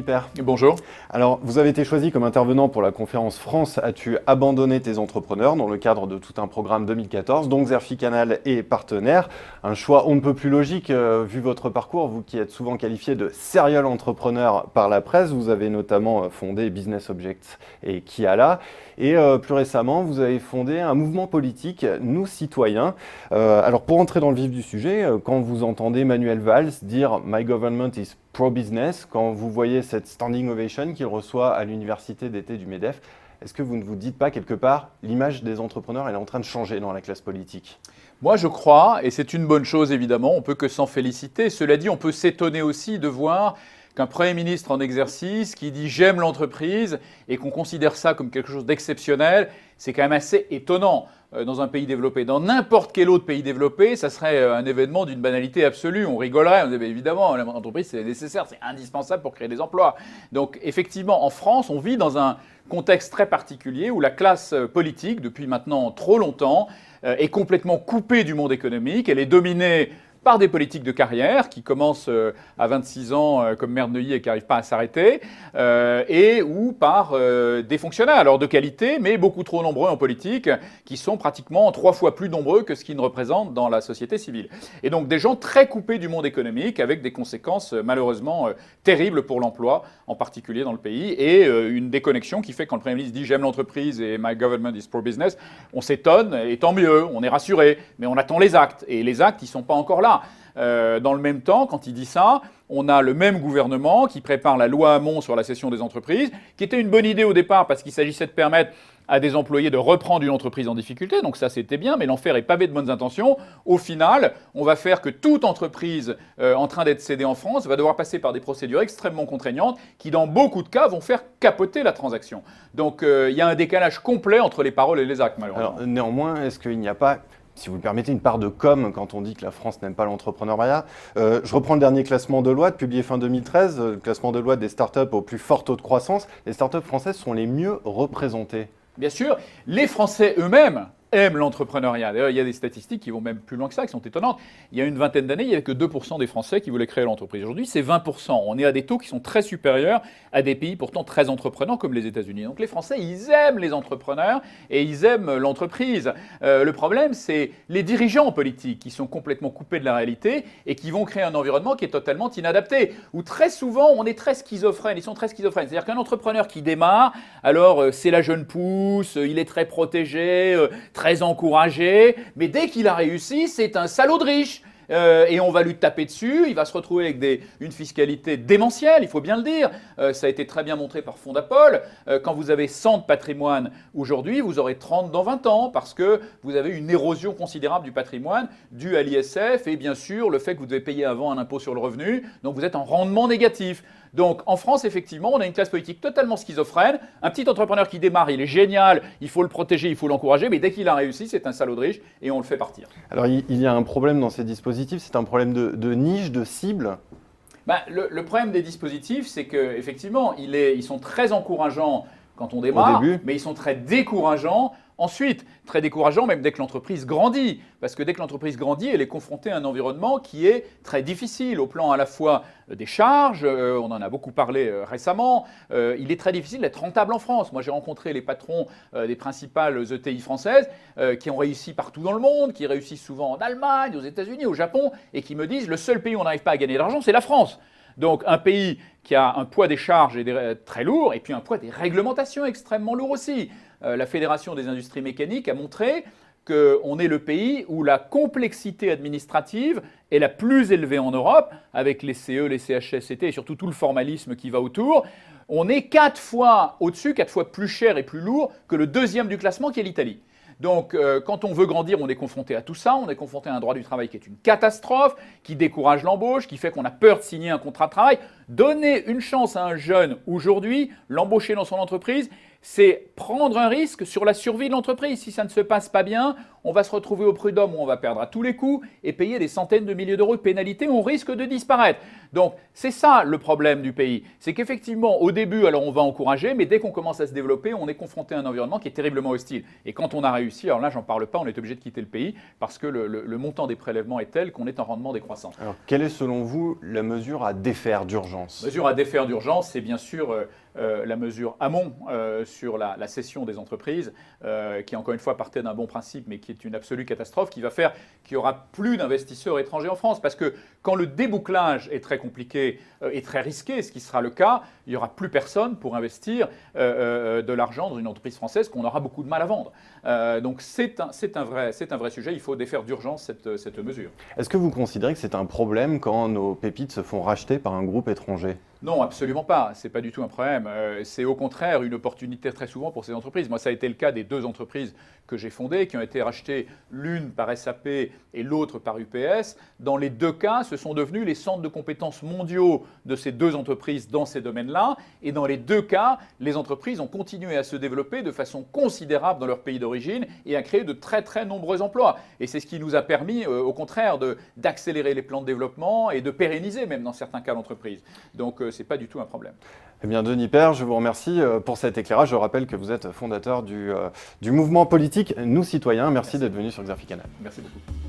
Père. Bonjour. Alors, vous avez été choisi comme intervenant pour la conférence France As-tu abandonné tes entrepreneurs dans le cadre de tout un programme 2014, donc Xerfi Canal est partenaire. Un choix on ne peut plus logique vu votre parcours, vous qui êtes souvent qualifié de serial entrepreneur par la presse. Vous avez notamment fondé Business Objects et Kiala. Et plus récemment, vous avez fondé un mouvement politique, Nous Citoyens. Alors, pour entrer dans le vif du sujet, quand vous entendez Manuel Valls dire « My government is pro-business », quand vous voyez cette standing ovation qu'il reçoit à l'université d'été du MEDEF, est-ce que vous ne vous dites pas quelque part l'image des entrepreneurs elle est en train de changer dans la classe politique? Moi, je crois, et c'est une bonne chose évidemment, on ne peut que s'en féliciter. Cela dit, on peut s'étonner aussi de voir qu'un Premier ministre en exercice qui dit « j'aime l'entreprise » et qu'on considère ça comme quelque chose d'exceptionnel, c'est quand même assez étonnant dans un pays développé. Dans n'importe quel autre pays développé, ça serait un événement d'une banalité absolue. On rigolerait, on dirait évidemment, l'entreprise c'est nécessaire, c'est indispensable pour créer des emplois. Donc effectivement, en France, on vit dans un contexte très particulier où la classe politique, depuis maintenant trop longtemps, est complètement coupée du monde économique. Elle est dominée par des politiques de carrière qui commencent à 26 ans comme maire de Neuilly et qui n'arrivent pas à s'arrêter, et ou par des fonctionnaires, alors de qualité, mais beaucoup trop nombreux en politique, qui sont pratiquement 3 fois plus nombreux que ce qu'ils ne représentent dans la société civile. Et donc des gens très coupés du monde économique, avec des conséquences malheureusement terribles pour l'emploi, en particulier dans le pays, et une déconnexion qui fait que quand le Premier ministre dit « j'aime l'entreprise et my government is pro-business », on s'étonne, et tant mieux, on est rassuré, mais on attend les actes, et les actes, ils ne sont pas encore là. Dans le même temps, quand il dit ça, on a le même gouvernement qui prépare la loi Hamon sur la cession des entreprises, qui était une bonne idée au départ parce qu'il s'agissait de permettre à des employés de reprendre une entreprise en difficulté, donc ça c'était bien, mais l'enfer est pavé de bonnes intentions. Au final, on va faire que toute entreprise en train d'être cédée en France va devoir passer par des procédures extrêmement contraignantes qui, dans beaucoup de cas, vont faire capoter la transaction. Donc il y a un décalage complet entre les paroles et les actes, malheureusement. Alors, néanmoins, est-ce qu'il n'y a pas, si vous le permettez, une part de com quand on dit que la France n'aime pas l'entrepreneuriat? Je reprends le dernier classement Deloitte, publié fin 2013, le classement Deloitte des startups au plus fort taux de croissance. Les startups françaises sont les mieux représentées. Bien sûr, les Français eux-mêmes aiment l'entrepreneuriat. D'ailleurs, il y a des statistiques qui vont même plus loin que ça, qui sont étonnantes. Il y a une vingtaine d'années, il n'y avait que 2% des Français qui voulaient créer l'entreprise. Aujourd'hui, c'est 20%. On est à des taux qui sont très supérieurs à des pays pourtant très entreprenants comme les États-Unis. Donc les Français, ils aiment les entrepreneurs et ils aiment l'entreprise. Le problème, c'est les dirigeants politiques qui sont complètement coupés de la réalité et qui vont créer un environnement qui est totalement inadapté. Où très souvent, on est très schizophrène. Ils sont très schizophrènes. C'est-à-dire qu'un entrepreneur qui démarre, alors c'est la jeune pousse, il est très protégé, très encouragé, mais dès qu'il a réussi, c'est un salaud de riche. Et on va lui taper dessus, il va se retrouver avec une fiscalité démentielle, il faut bien le dire. Ça a été très bien montré par Fondapol. Quand vous avez 100 de patrimoine aujourd'hui, vous aurez 30 dans 20 ans parce que vous avez une érosion considérable du patrimoine due à l'ISF et bien sûr le fait que vous devez payer avant un impôt sur le revenu, donc vous êtes en rendement négatif. Donc en France, effectivement, on a une classe politique totalement schizophrène. Un petit entrepreneur qui démarre, il est génial, il faut le protéger, il faut l'encourager, mais dès qu'il a réussi, c'est un salaud de riche et on le fait partir. Alors il y a un problème dans ces dispositifs, c'est un problème de niche, de cible. Le problème des dispositifs, c'est qu'effectivement, ils sont très encourageants quand on démarre, mais ils sont très décourageants ensuite. Très décourageants même dès que l'entreprise grandit. Parce que dès que l'entreprise grandit, elle est confrontée à un environnement qui est très difficile au plan à la fois des charges, on en a beaucoup parlé récemment, il est très difficile d'être rentable en France. Moi j'ai rencontré les patrons des principales ETI françaises qui ont réussi partout dans le monde, qui réussissent souvent en Allemagne, aux États-Unis, au Japon, et qui me disent le seul pays où on n'arrive pas à gagner de l'argent, c'est la France. Donc un pays qui a un poids des charges très lourd et puis un poids des réglementations extrêmement lourd aussi. La Fédération des industries mécaniques a montré qu'on est le pays où la complexité administrative est la plus élevée en Europe, avec les CE, les CHSCT et surtout tout le formalisme qui va autour. On est 4 fois au-dessus, 4 fois plus cher et plus lourd que le deuxième du classement qui est l'Italie. Donc, quand on veut grandir, on est confronté à tout ça. On est confronté à un droit du travail qui est une catastrophe, qui décourage l'embauche, qui fait qu'on a peur de signer un contrat de travail. Donner une chance à un jeune aujourd'hui, l'embaucher dans son entreprise, c'est prendre un risque sur la survie de l'entreprise. Si ça ne se passe pas bien, on va se retrouver au prud'homme où on va perdre à tous les coups et payer des centaines de milliers d'euros de pénalités, on risque de disparaître. Donc c'est ça le problème du pays. C'est qu'effectivement, au début, alors on va encourager, mais dès qu'on commence à se développer, on est confronté à un environnement qui est terriblement hostile. Et quand on a réussi, alors là, j'en parle pas, on est obligé de quitter le pays parce que le montant des prélèvements est tel qu'on est en rendement décroissant. Alors, quelle est selon vous la mesure à défaire d'urgence ? d'urgence? Mesure à défaire d'urgence, c'est bien sûr la mesure amont sur la cession des entreprises, qui encore une fois partait d'un bon principe, mais qui est une absolue catastrophe, qui va faire qu'il n'y aura plus d'investisseurs étrangers en France. Parce que quand le débouclage est très compliqué et très risqué, ce qui sera le cas, il n'y aura plus personne pour investir de l'argent dans une entreprise française qu'on aura beaucoup de mal à vendre. Donc c'est un vrai sujet, il faut défaire d'urgence cette mesure. Est-ce que vous considérez que c'est un problème quand nos pépites se font racheter par un groupe étranger? Non, absolument pas. Ce n'est pas du tout un problème. C'est au contraire une opportunité très souvent pour ces entreprises. Moi, ça a été le cas des 2 entreprises que j'ai fondées, qui ont été rachetées l'une par SAP et l'autre par UPS. Dans les 2 cas, ce sont devenus les centres de compétences mondiaux de ces 2 entreprises dans ces domaines-là. Et dans les 2 cas, les entreprises ont continué à se développer de façon considérable dans leur pays d'origine et à créer de très très nombreux emplois. Et c'est ce qui nous a permis, au contraire, d'accélérer les plans de développement et de pérenniser même dans certains cas l'entreprise. Donc, ce n'est pas du tout un problème. Eh bien, Denis Père, je vous remercie pour cet éclairage. Je rappelle que vous êtes fondateur du mouvement politique Nous Citoyens. Merci d'être venu sur Xerfi Canal. Merci beaucoup.